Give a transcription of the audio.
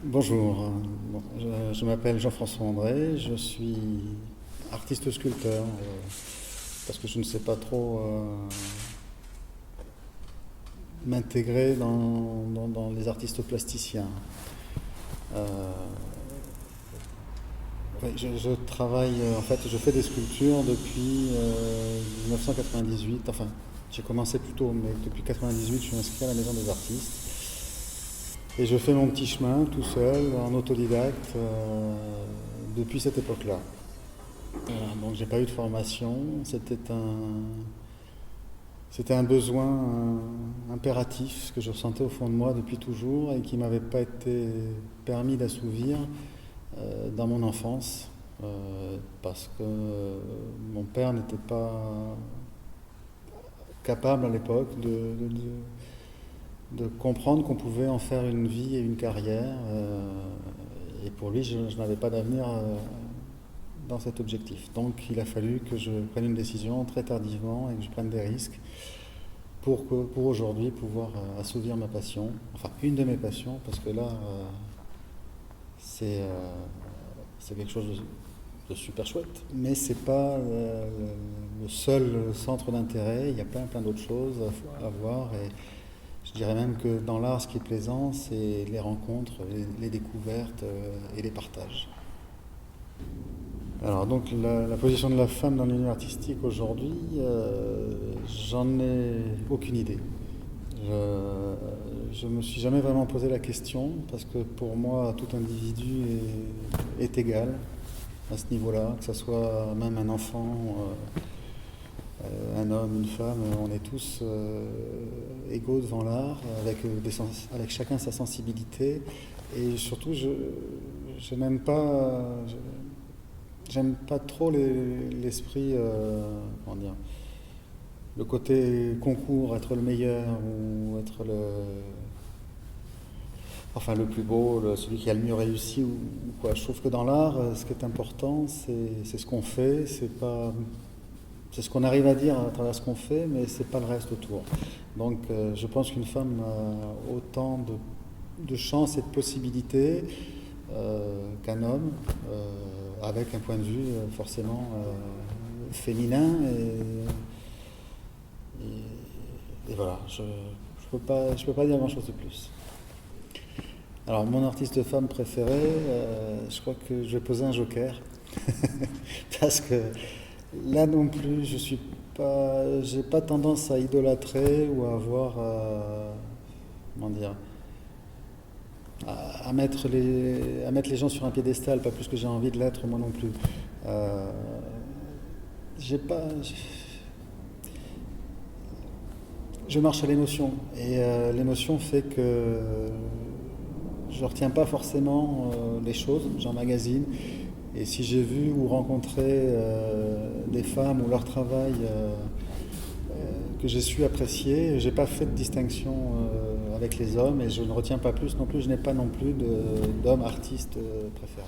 Bonjour, bon, je m'appelle Jean-François André, je suis artiste-sculpteur parce que je ne sais pas trop m'intégrer dans les artistes plasticiens. Euh, ouais, je travaille, en fait, je fais des sculptures depuis 1998, enfin j'ai commencé plus tôt, mais depuis 1998 je suis inscrit à la Maison des Artistes. Et je fais mon petit chemin tout seul, en autodidacte, depuis cette époque-là. Voilà, donc j'ai pas eu de formation, c'était un besoin impératif que je ressentais au fond de moi depuis toujours et qui m'avait pas été permis d'assouvir dans mon enfance, parce que mon père n'était pas capable à l'époque de comprendre qu'on pouvait en faire une vie et une carrière. Et pour lui, je n'avais pas d'avenir dans cet objectif. Donc il a fallu que je prenne une décision très tardivement et que je prenne des risques pour aujourd'hui pouvoir assouvir ma passion, enfin une de mes passions, parce que là, c'est euh, c'est quelque chose de super chouette, mais c'est pas le seul centre d'intérêt. Il y a plein d'autres choses à voir. Et je dirais même que dans l'art, ce qui est plaisant, c'est les rencontres, les découvertes et les partages. Alors donc la position de la femme dans l'univers artistique aujourd'hui, j'en ai aucune idée. Je me suis jamais vraiment posé la question parce que pour moi tout individu est égal à ce niveau-là, que ce soit même un enfant, un homme, une femme, on est tous égaux devant l'art, avec chacun sa sensibilité. Et surtout, je n'aime pas, j'aime pas trop l'esprit, comment dire, le côté concours, être le meilleur ou être le plus beau, celui qui a le mieux réussi ou quoi. Je trouve que dans l'art, ce qui est important, c'est ce qu'on fait, c'est ce qu'on arrive à dire à travers ce qu'on fait, mais c'est pas le reste autour. Donc, je pense qu'une femme a autant de chances et de possibilités qu'un homme, avec un point de vue forcément féminin. Et voilà, je peux pas dire grand-chose de plus. Alors, mon artiste femme préférée, je crois que je vais poser un joker. Parce que là non plus, j'ai pas tendance à idolâtrer ou à avoir, comment dire, à mettre les gens sur un piédestal, pas plus que j'ai envie de l'être moi non plus. Euh, j'ai pas, je marche à l'émotion et l'émotion fait que je ne retiens pas forcément les choses, j'emmagasine. Et si j'ai vu ou rencontré des femmes ou leur travail que j'ai su apprécier, j'ai pas fait de distinction avec les hommes et je ne retiens pas plus non plus, je n'ai pas non plus d'hommes artistes préférés.